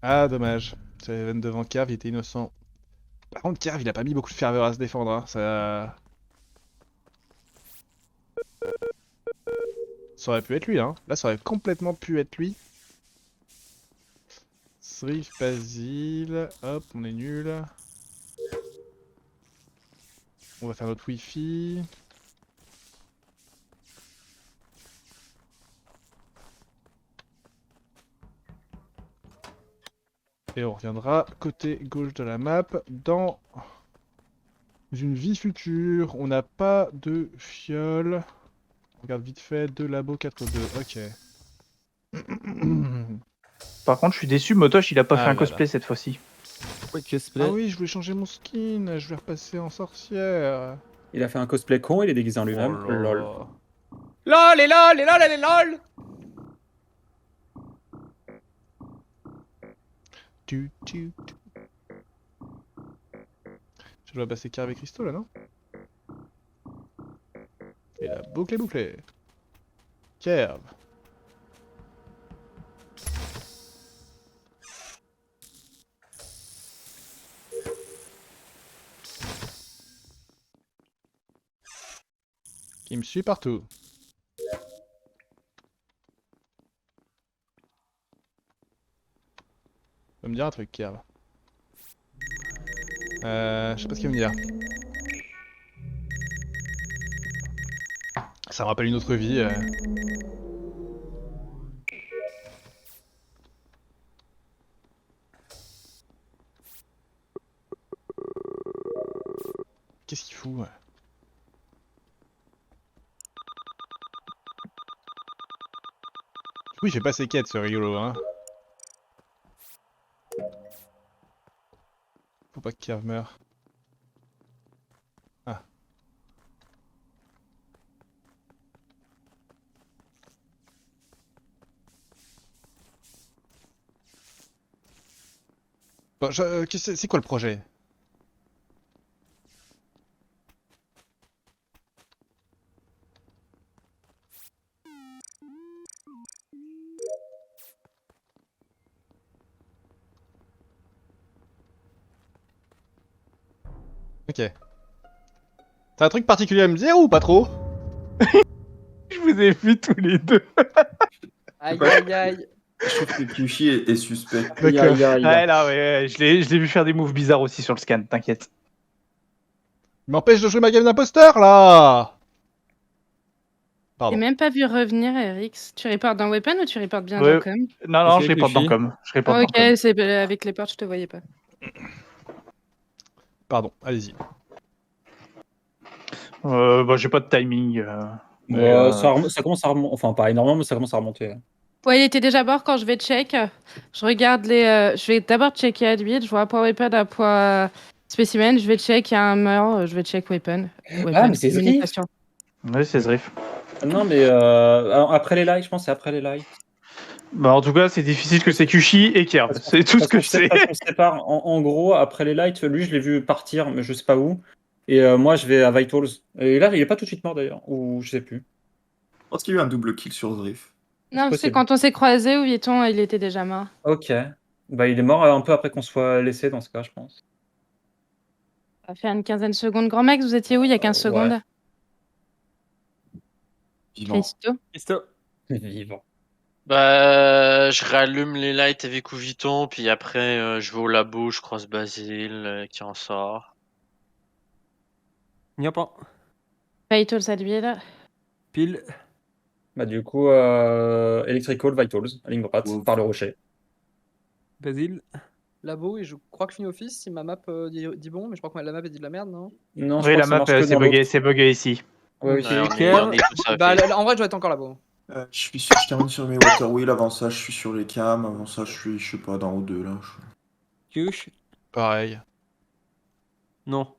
Ah, dommage. Sur les veines devant Kerv, il était innocent. Par contre, Kerv, il a pas mis beaucoup de ferveur à se défendre. Hein. Ça aurait pu être lui, hein. Là, ça aurait complètement pu être lui. Srif, Basile. Hop, on est nul. On va faire notre wifi. Et on reviendra côté gauche de la map. Dans une vie future, on n'a pas de fiole. On regarde vite fait, 2 labo 4-2. Ok. Par contre, je suis déçu, Motosh, il a pas fait Ah un là là. cosplay cette fois-ci. Pourquoi Ah cosplay? oui, je voulais changer mon skin. Je vais repasser en sorcière. Il a fait un cosplay con, il est déguisé en Oh lui-même. Lol. là. LOL et LOL et LOL et LOL. Tu. Je dois passer Kerv et Christo là, non? Et la boucle est bouclée. Kerv. Qui me suit partout. Va me dire un truc, Kerv. Je sais pas ce qu'il va me dire. Ça me rappelle une autre vie. Qu'est-ce qu'il fout? Du coup, il fait pas ses quêtes, ce rigolo, hein. Faut pas que Kerv meure. Ah. Bon, c'est quoi le projet? Ok. T'as un truc particulier à me dire ou pas trop? Je vous ai vu tous les deux. Aïe aïe aïe. Je trouve que Kyushi est suspect. D'accord. Ouais, là, ouais, je l'ai vu faire des moves bizarres aussi sur le scan, t'inquiète. Il m'empêche de jouer ma game d'imposteur là! J'ai Pardon. même pas vu revenir, Erix. Tu reportes dans Weapon ou tu reportes bien Ouais. dans Com? Non, Qu'est-ce je qu'il y a, reporte dans Kushi Com. Je reporte dans Ok, Com. c'est avec les portes, je te voyais pas. Pardon, allez-y. Bah, j'ai pas de timing. Ça commence à remonter. Enfin, pas énormément, mais ça commence à remonter. Ouais, il était déjà mort quand je vais check. Je regarde les. Je vais d'abord checker Adwid. Je vois un point Weapon, un point Spécimen. Je vais check, il y a un mort. Je vais check Weapon. Ah, mais c'est Zrif. Communication. Ouais, c'est Zrif. Non, mais après les lights, je pense que c'est après les lights. Bah, en tout cas, c'est difficile que c'est Kushi et Kerb. C'est tout ce que je sais. Parce qu'on se sépare. En gros, après les lights, lui, je l'ai vu partir, mais je sais pas où. Et moi, je vais à Vitals. Et là, il est pas tout de suite mort d'ailleurs. Ou je sais plus. Je pense qu'il y a eu un double kill sur Zrif. Non, c'est possible. quand on s'est croisés où Vieton, il était déjà mort. Ok. Bah, il est mort un peu après qu'on soit laissé dans ce cas, je pense. Ça fait une quinzaine de secondes. Grand Max, vous étiez où il y a 15 secondes? Vivant. Christo. Christo. Vivant. Bah, je rallume les lights avec Ouviton, puis après, je vais au labo, je croise Basile qui en sort. N'y a pas. Vitals Adwid. Pile. Bah, du coup, Electrical Vitals, à ligne droite, Ouf. par le rocher. Basile. Labo, et je crois que je finis office si ma map dit bon, mais je crois que la map a dit de la merde, non? Non, je Oui, crois la que ça map, marche que c'est dans bugué, l'autre. c'est bugué ici. Ouais, Ok, oui. Ouais, Kerb. on est tous à Bah, fait. en vrai, je dois être encore labo. Je termine sur mes water wheel, avant ça je suis sur les cams, avant ça je sais pas, dans haut 2 là. Kush. Pareil. Non.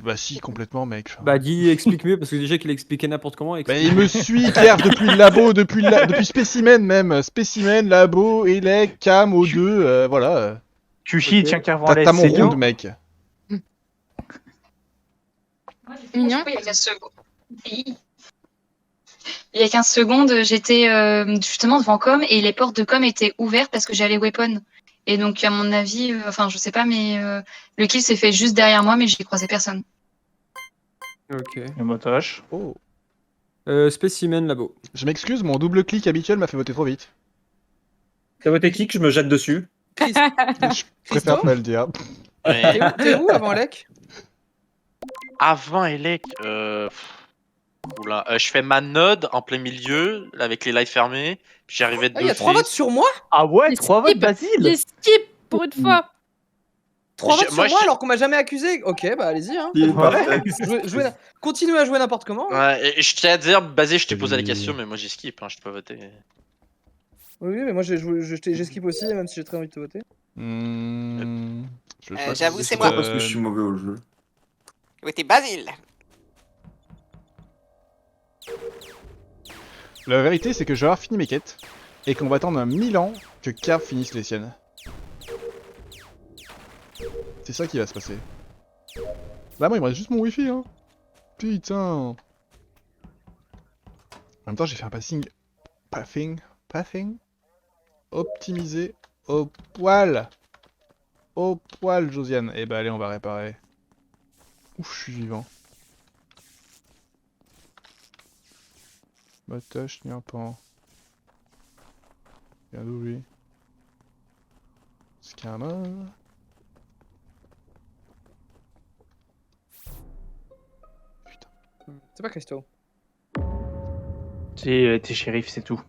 Bah si, complètement, mec. Enfin, Bah, dis, explique mieux, parce que déjà qu'il a expliqué n'importe comment. Bah, explique. il me suit, Kerv, depuis le labo, depuis Spécimen même. Spécimen, labo, Elec, Cam, O2, voilà. Kushi, Ok. tient Kerb en laisse, T'as mon c'est round, tout. mec. Mignon. il y a 15 secondes, j'étais justement devant com et les portes de com étaient ouvertes parce que j'allais weapon. Et donc, à mon avis, enfin, je sais pas, mais le kill s'est fait juste derrière moi, mais j'ai croisé personne. Ok. Et Motoche. Oh. Spécimen labo. Je m'excuse, mon double clic habituel m'a fait voter trop vite. T'as voté qui que je me jette dessus? Chris, Je préfère pas le dire. Ouais. t'es où avant Alec? Avant Elec, oula, je fais ma node en plein milieu, avec les lights fermés. Puis j'arrivais de Ah, il y a 3 votes sur moi? Ah ouais, Les 3 votes skip. Basile. Les skip pour une fois. 3 votes Moi, sur moi je- alors qu'on m'a jamais accusé. Ok, bah allez-y. Hein. Il est parfait. Continuez à jouer n'importe comment. Hein. Ouais, et je tiens à dire, Basile, je t'ai posé la question, mais moi j'ai skip, hein, je t'ai pas voté. Oui, mais moi j'ai skip aussi, même si j'ai très envie de te voter. Je veux pas J'avoue, que c'est ce moi. soit- Parce que je suis mauvais au jeu. Oui, t'es Basile. La vérité, c'est que je vais avoir fini mes quêtes et qu'on va attendre 1000 ans que Carve finisse les siennes. C'est ça qui va se passer. Bah moi il me reste juste mon wifi hein. Putain. En même temps j'ai fait un pathing optimisé au poil. Au poil Josiane. Et bah allez on va réparer. Ouf je suis vivant. Motoche, Niampan. Viens d'où lui? Scammon. C'est pas Christo. T'es shérif, c'est tout.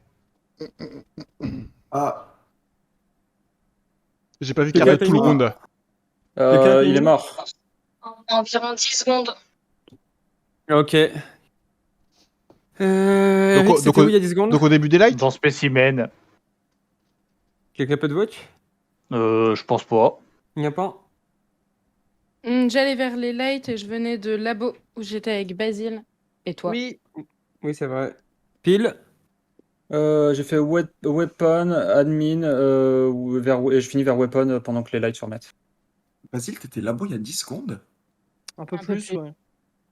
Ah, J'ai pas vu Quelqu'un Carve paye tout le moi round. Il est mort. Environ 10 secondes. Ok. Eric, donc, c'était où il y a 10 secondes? Donc au début des lights? Dans Spécimen, Quelqu'un peut de vote? je pense pas. Il n'y a pas? J'allais vers les lights et je venais de labo où j'étais avec Basile. Et toi? Oui. Oui, c'est vrai. Pile. J'ai fait weapon, admin, et je finis vers weapon pendant que les lights se remettent. Basile, t'étais labo il y a 10 secondes? Un peu Un peu plus, plus. ouais.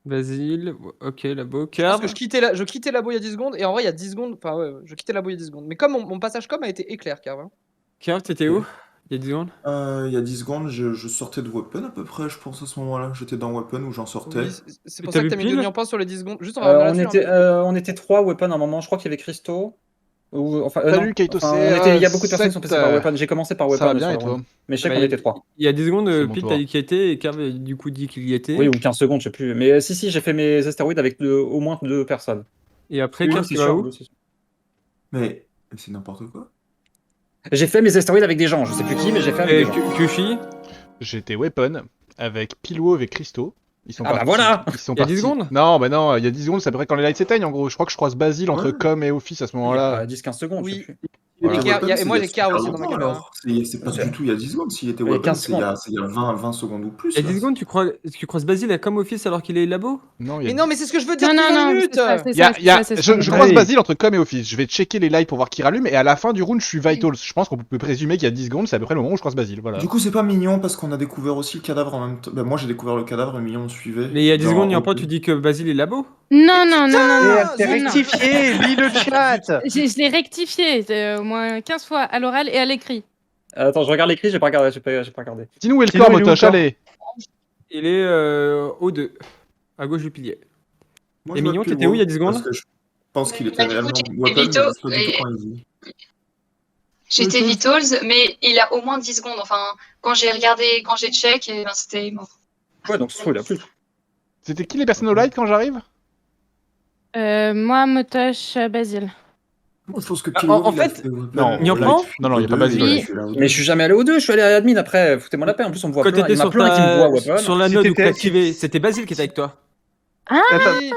Basile, ok, labo, Ah, parce bah. que je quittais labo il y a 10 secondes, et en vrai, il y a 10 secondes, enfin ouais, je quittais labo il y a 10 secondes. Mais comme mon passage com a été éclair, Carve. Hein. Carve, t'étais où? Il y a 10 secondes? Il y a 10 secondes, je sortais de weapon à peu près, je pense, à ce moment-là. J'étais dans weapon où j'en sortais. Oui, c'est pour t'as ça que vu t'as mis pile 2 niampans sur les 10 secondes. Juste, on va revenir là-dessus. on était 3 weapon à un moment, je crois qu'il y avait Christo. Salut, non. Kaito, Enfin, c'est, il y a beaucoup de personnes qui sont passées par sept, weapon. J'ai commencé par Ça weapon va bien sur et le toi? round. Mais je sais Bah, qu'on était 3. Il y a 10 secondes, C'est mon Pile tour. t'as dit qu'il y était, et Carve du coup dit qu'il y était. Oui, ou 15 secondes, je sais plus. Mais si, j'ai fait mes astéroïdes avec au moins 2 personnes. Et après, Oui, Carve, c'est tu vas sûr, où? oui, c'est sûr. Mais c'est n'importe quoi. J'ai fait mes astéroïdes avec des gens, je sais plus qui, mais j'ai fait avec Et des gens. Kushi? J'étais weapon avec Pilwo et Christo. Ils sont Ah bah partis. voilà. Ils sont Il y a 10 partis. secondes? Non, bah non, il y a 10 secondes, c'est à peu près quand les lights s'éteignent en gros. Je crois que je croise Basile entre Ouais. com et office à ce Il y moment-là. a 10-15 secondes, je Oui. sais plus. Voilà. Et Car- weapon, et c'est moi, il y a j'ai Car super aussi dans ma longtemps, caméra. alors. C'est pas C'est- du tout il y a 10 secondes. S'il était Il y a weapon, 15 c'est il y a 20 secondes ou plus. Il y a là. 10 secondes, tu croises Basile à comme office alors qu'il est labo? Non, il y a Mais non, mais c'est ce que je veux dire Non, depuis non, 20 non, minutes! c'est ça, c'est Il y a- ça, il y a- c'est ça, je c'est croise ça. Basile entre com et office. Je vais checker les lights pour voir qui rallume. Et à la fin du round, je suis vitals. Je pense qu'on peut présumer qu'il y a 10 secondes. C'est à peu près le moment où je croise Basile. Voilà. Du coup, c'est pas mignon parce qu'on a découvert aussi le cadavre en même temps. Bah, moi, j'ai découvert le cadavre et Mignon me suivait. Mais il y a 10 dans secondes, Open. Niampan, tu dis que Basile est labo? Non, non, non, non, non. T'es non, non. rectifié, lis le chat. Je l'ai rectifié au moins 15 fois à l'oral et à l'écrit. Attends, je regarde l'écrit, j'ai pas regardé, j'ai pas regardé. Dis-nous où est le Sinon, corps, il est où, le Motoche, corps allez. Il est au 2, à gauche du pilier. Moi, Et je vois Mignon, Pilwo, t'étais où il y a 10 secondes? Parce que je pense qu'il était Bah, du coup, réellement j'étais weapon, mais Vito, juste pas du tout et- quand il dit. J'étais Ok. Vitals, mais il a au moins 10 secondes. Enfin, quand j'ai regardé, quand j'ai check, et ben, c'était mort. Ouais, donc il a plus. C'était qui les personnes au light quand j'arrive? Moi, Motoche, Basile. Moi, je pense que Ah, Pilwo, en il a fait, fait weapon non, au Niampan light. Non, non, y a pas Au Basile. deux, Oui. il a fait là au deux. Mais je suis jamais allé aux 2, je suis allé à admin après, foutez-moi la paix, en plus on me voit Quand plein, t'étais il y en a sur, plein qui me voient weapon. sur la Si node où t'étais- t'as activé, c'était Basile qui était avec toi. Ah, Oui,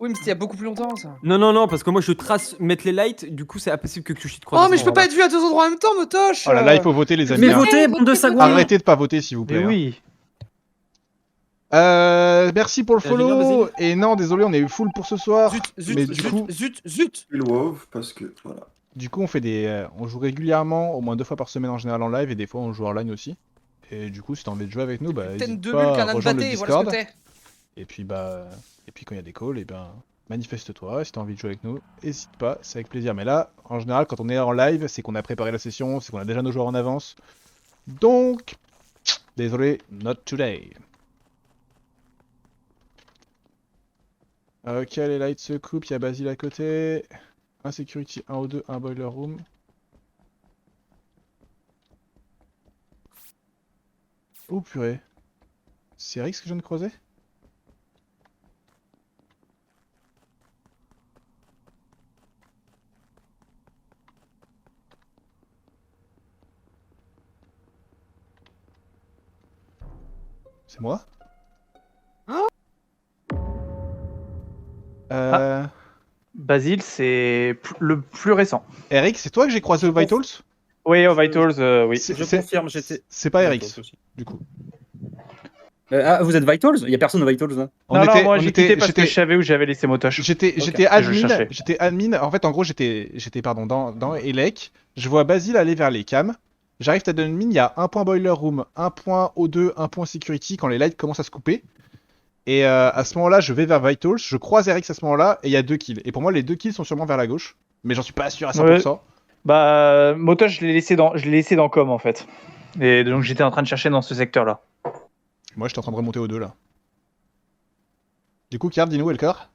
oui, mais c'était il y a beaucoup plus longtemps ça. Non, non, non, parce que moi je trace mettre les lights, du coup c'est impossible que Kushi te croise. Oh, mais je peux pas être vu à 2 endroits en même temps, Motoche! Oh là là, il faut voter, les amis. Mais hein. votez, bande de sagouins. Arrêtez de pas voter, s'il vous Mais plaît. hein. oui. Merci pour le T'as venir, follow. Basile Et non, désolé, on est full pour ce soir. Zut, zut, Mais du zut, coup- zut, zut! Pilwo, parce que voilà. Du coup, on fait on joue régulièrement, au moins 2 fois par semaine en général en live, et des fois on joue en ligne aussi. Et du coup, si t'as envie de jouer avec nous, bah T'es une n'hésite deux pas bulles qu'un à âne rejoindre le batté, voilà ce que Discord. t'es. Et puis quand il y a des calls, et ben manifeste-toi. Si t'as envie de jouer avec nous, n'hésite pas, c'est avec plaisir. Mais là, en général, quand on est en live, c'est qu'on a préparé la session, c'est qu'on a déjà nos joueurs en avance. Donc, désolé, not today. Ok, les lights se coupent, il y a Basile à côté. Un security, un O2, un boiler room. Oh purée. C'est Rix que je viens de croiser? C'est moi? Basile, c'est le plus récent. Eric, c'est toi que j'ai croisé au Vitals? Oui, au Vitals, oui. C'est- Je c'est- confirme, j'étais. C'est pas Eric, Vitals aussi. du coup. Ah, vous êtes Vitals? Il y a personne au Vitals là. Non, moi j'ai quitté parce que je savais où j'avais laissé Motosh. J'étais je admin, cherchais. j'étais admin. En fait, en gros, j'étais pardon dans Elec. Je vois Basile aller vers les cams. J'arrive à admin, il y a un point boiler room, un point O2, un point security quand les lights commencent à se couper. Et à ce moment-là, je vais vers Vitals. Je croise Eric à ce moment-là et il y a 2 kills. Et pour moi, les 2 kills sont sûrement vers la gauche, mais j'en suis pas sûr à 100%. Bah, Motosh, je l'ai laissé dans com en fait. Et donc j'étais en train de chercher dans ce secteur-là. Moi, j'étais en train de remonter O2 là. Du coup, Card, dis-nous, et le corps?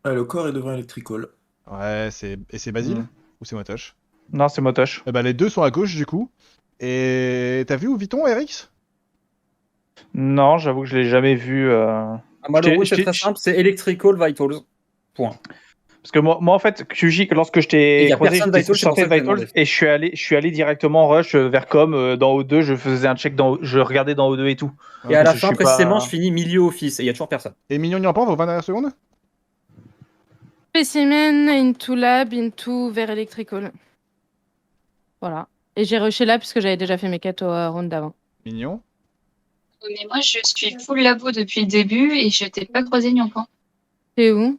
Le corps est devant Electrical. Ouais, c'est Basile ou c'est Motosh? Non, c'est Motosh. Eh bah, les deux sont à gauche du coup. Et t'as vu où vit-on, Eric? Non, j'avoue que je l'ai jamais vu. Moi, le route, c'est très simple, c'est Electrical Vitals. Point. Parce que moi en fait, QJ, lorsque je Et t'ai y a croisé, personne j'étais Vitals, c'est pour sorti ça de que je t'ai Vitals et je suis allé directement rush vers com dans O2, je faisais un check je regardais dans O2 et tout. Et à la Je fin, suis précisément, pas- je finis milieu office et il y a toujours personne. Et Mignon Nyampan vos 20 dernières secondes? Spécimen, into lab, into vers electrical. Voilà. Et j'ai rushé là puisque j'avais déjà fait mes quêtes au round d'avant. Mignon. Mais moi, je suis full labo depuis le début et je t'ai pas croisé Nyampan. T'es où?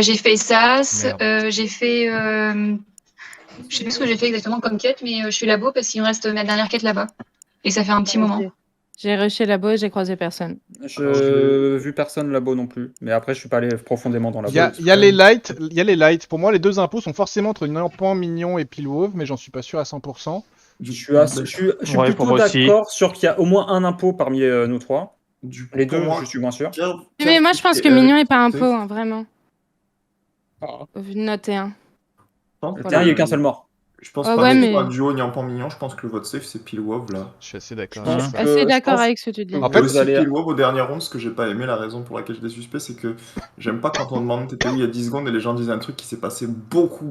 J'ai fait SAS, Merde. j'ai fait. Je sais plus ce que j'ai fait exactement comme quête, mais je suis labo parce qu'il me reste ma dernière quête là-bas. Et ça fait un petit moment. J'ai rushé là-bas et j'ai croisé personne. Je vu personne là-bas non plus. Mais après, je suis pas allé profondément dans la Il y a les lights. Pour moi, les deux impôts sont forcément entre Nyampan, Mignon et Pilwov, mais j'en suis pas sûr à 100%. Je suis Ouais, pour plutôt moi aussi. d'accord sur qu'il y a au moins un impôt parmi nous trois. Les pour deux, moi, je suis moins sûr. Mais moi, je pense que Mignon est pas un pot, hein, vraiment. Ah. Au vu de notre T1. Tiens, il y a eu qu'un seul mort. Je pense Ah pas ouais, que mais- un duo Nyampan Mignon, je pense que le vote safe c'est Pilwov là. Je suis assez d'accord. Je avec pense ça. que- Assez je d'accord pense avec ce que tu dis. En En fait, fait, vous allez- Pilwov au dernier round, ce que j'ai pas aimé, la raison pour laquelle j'étais suspect, c'est que j'aime pas quand on demande t'étais où il y a 10 secondes et les gens disent un truc qui s'est passé beaucoup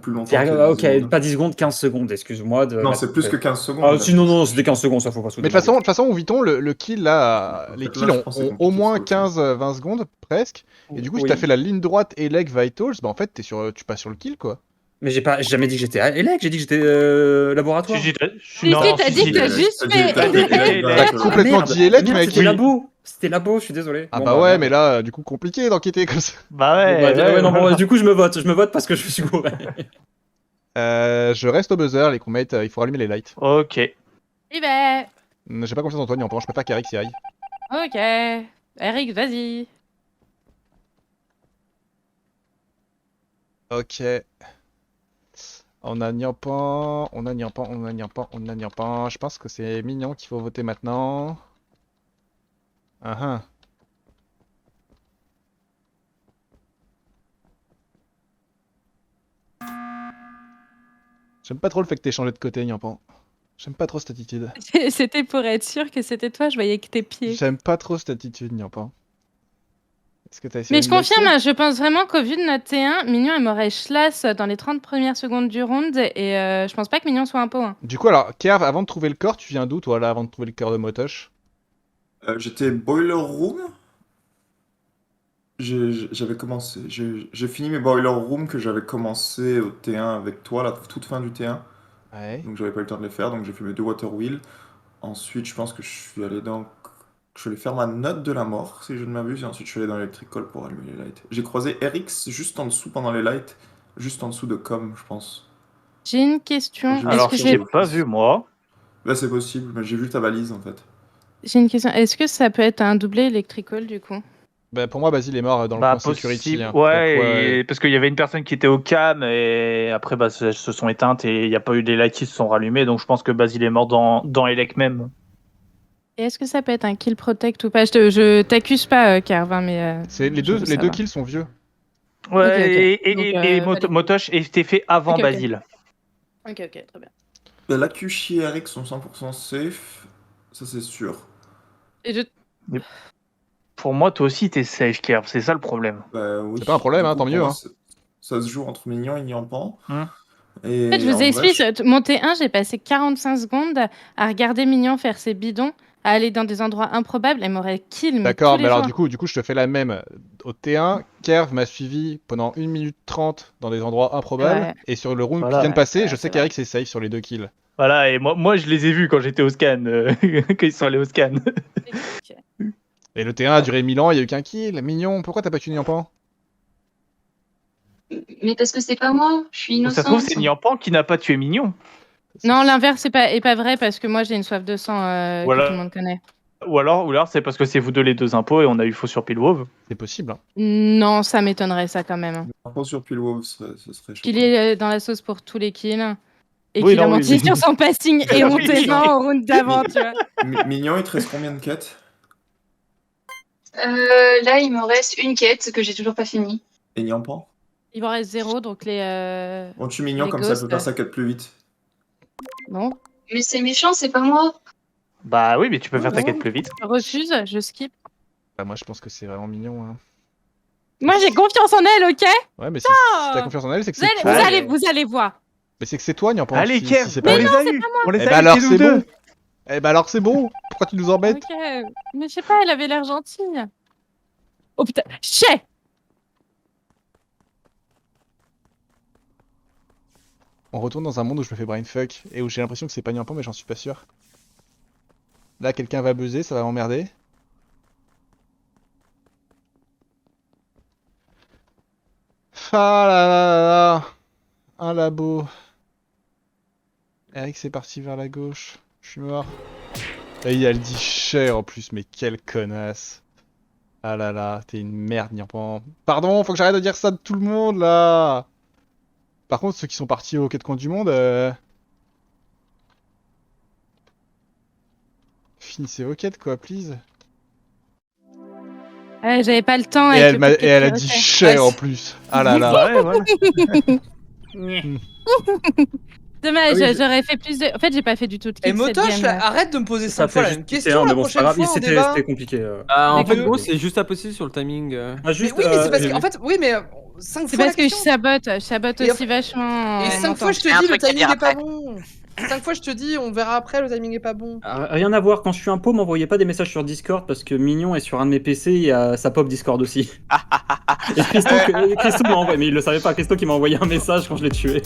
plus longtemps. qu'il y a 10 Ok, secondes. pas 10 secondes, 15 secondes, excuse-moi. Non, c'est plus que 15 secondes. Ah, là. si, non, c'était 15 secondes, ça faut pas se Mais de toute façon, où vit-on le kill là, En les fait, kills là, je ont, pense que c'est au compliqué, moins ça aussi. 15-20 secondes presque. Et du coup, si Oui. t'as fait la ligne droite Elec Vitals, bah en fait, tu passes sur le kill quoi. Mais j'ai jamais dit que j'étais à Elec, j'ai dit que j'étais laboratoire. Si, t'as dit que t'as juste fait T'as complètement dit Elec, mec. C'était labo. C'était labo, je suis désolé. Ah Bon, bah ouais, merde. mais là, du coup, compliqué d'enquêter comme ça. Bah ouais. Ouais, non, bon, du coup, je me vote parce que je suis gouré. Je reste au buzzer, les crewmates, il faut rallumer les lights. Ok. Eh ben, J'ai pas confiance en toi, Nyampan, je préfère qu'Eric y aille. ok. Eric, vas-y. Ok. On a Nyampan, on a Nyampan, on a Nyampan, on a Nyampan. Je pense que c'est Mignon qu'il faut voter maintenant. Ah ah. J'aime pas trop le fait que t'aies changé de côté, Nyampan. J'aime pas trop cette attitude. C'était pour être sûr que c'était toi, je voyais que tes pieds. J'aime pas trop cette attitude, Nyampan. Est-ce que t'as essayé Mais de je me laisser confirme, je pense vraiment qu'au vu de notre T1, Mignon, elle m'aurait schlass dans les 30 premières secondes du round. Et je pense pas que Mignon soit un pot. Hein. Du coup, alors, Kerv, avant de trouver le corps, tu viens d'où, toi, là, avant de trouver le corps de Motosh? J'étais boiler room. J'avais commencé. J'ai fini mes boiler room que j'avais commencé au T1 avec toi, la toute fin du T1. Ouais. Donc j'avais pas eu le temps de les faire, donc j'ai fait mes 2 water wheels. Ensuite, je pense que je suis allé dans. Je suis allé faire ma note de la mort, si je ne m'abuse, et ensuite je suis allé dans l'electrical pour allumer les lights. J'ai croisé RX juste en dessous pendant les lights, juste en dessous de com, je pense. J'ai une question. Je- Alors, Est-ce que je j'ai l'ai pas vu moi. Là, c'est possible, mais j'ai vu ta valise en fait. J'ai une question. Est-ce que ça peut être un doublé electrical du coup? Bah, pour moi, Basile est mort dans le Bah, coin security. possible. Hein. Ouais, Donc, et parce qu'il y avait une personne qui était au cam et après bah, elles se sont éteintes et il n'y a pas eu des lights qui se sont rallumés. Donc je pense que Basile est mort dans Elec même. Et est-ce que ça peut être un kill protect ou pas? Je t'accuse pas, Carvin, mais. C'est les je veux deux savoir. kills sont vieux. Ouais, Ok. Donc, et valide. Motosh était fait avant Ok, ok. Basile. Ok, très bien. Bah, la Kushi et Eric sont 100% safe, ça c'est sûr. Et je... Pour moi, toi aussi, t'es safe, Kerv. C'est ça le problème. Bah oui. C'est pas un problème, Du hein, coup, tant pour mieux. moi, Hein. ça se joue entre Mignon et Nyampan. Hein Et En fait, je vous en vrai, explique, mon T1, j'ai passé 45 secondes à regarder Mignon faire ses bidons, à aller dans des endroits improbables, elle m'aurait kill, mais tous D'accord, les mais alors jours. du coup, je te fais la même. Au T1, Kerv m'a suivi pendant 1 minute 30 dans des endroits improbables. Ouais. Et sur le round qui Voilà. vient de passer, je sais c'est qu'Eric c'est safe sur les 2 kills. Voilà, et moi je les ai vus quand j'étais au scan, quand ils sont allés au scan. Ok. Et le T1 a duré 1000 ans, il y a eu qu'un kill. Mignon, pourquoi t'as pas tué Nyampan? Mais parce que c'est pas moi, je suis Ça se trouve, innocente. c'est Nyampan qui n'a pas tué Mignon. Non, l'inverse est pas vrai parce que moi j'ai une soif de sang que Voilà. tout le monde connaît. Ou alors c'est parce que c'est vous deux les deux impôts et on a eu faux sur Pilwov. C'est possible. Hein. Non, ça m'étonnerait ça quand même. un point sur Pilwolf, ce serait chaud. Qu'il est dans la sauce pour tous les kills. Et Oui, qu'il a non, oui, menti oui. sur son passing et on T20 au round d'avant, tu vois. Mignon, il te reste combien de quêtes? Là, il me reste une quête que j'ai toujours pas finie. Et Nyampan? Il en reste 0, donc les. On tue Mignon les comme ça, elle peut ghosts. faire sa quête plus vite. Bon, Mais c'est méchant, c'est pas moi. Bah oui, mais tu peux faire ta Bon. quête plus vite. je refuse, je skip. Bah, moi, je pense que c'est vraiment Mignon. Hein. Moi j'ai confiance en elle, ok? Ouais, mais si t'as confiance en elle, c'est que Vous c'est allez, toi. vous allez voir. Mais c'est que c'est toi, Nyampan. Allez, si Kev, c'est on pas les elle. a eu. On les Eh a bah eu, alors c'est nous c'est deux. bon. Eh bah alors c'est bon. Pourquoi tu nous embêtes? Ok, mais je sais pas, elle avait l'air gentille. Oh putain, chais! On retourne dans un monde où je me fais brainfuck et où j'ai l'impression que c'est pas Nyampan, mais j'en suis pas sûr. Là, quelqu'un va buzzer, ça va m'emmerder. Ah là là là là. Un labo. Eric, c'est parti vers la gauche. Je suis mort. Et elle dit cher en plus, mais quelle connasse. Ah là là, t'es une merde, Nyampan. Pardon, faut que j'arrête de dire ça de tout le monde là. Par contre, ceux qui sont partis aux quatre coins du monde, finissez vos quêtes quoi, please. Ouais, j'avais pas le temps Et avec le elle a paquet dit de cher en plus. Ah là là. Ouais, voilà. Dommage, Ah oui, j'aurais fait plus de. En fait, j'ai pas fait du tout de Et kill cette Motosh, game. là, arrête de me poser 5 fois la même question la mais bon, c'est pas prochaine grave. fois en C'était débat. compliqué. En Mais fait, que- gros, c'est juste impossible sur le timing. Ah, Mais juste, oui, mais c'est parce j'ai qu'en vu. fait, oui, mais 5 C'est fois la parce que je question. sabote Et aussi vachement. Et en 5 montant. fois, je te J'ai un dis, le truc à timing dire est pas après. bon. 5 fois, je te dis, on verra après, le timing est pas bon. Rien à voir, quand je suis un pot, m'envoyez pas des messages sur Discord parce que Mignon est sur un de mes PC, il y a sa pop Discord aussi. Et Christo m'a envoyé, mais il le savait pas, Christo qui m'a envoyé un message quand je l'ai tué.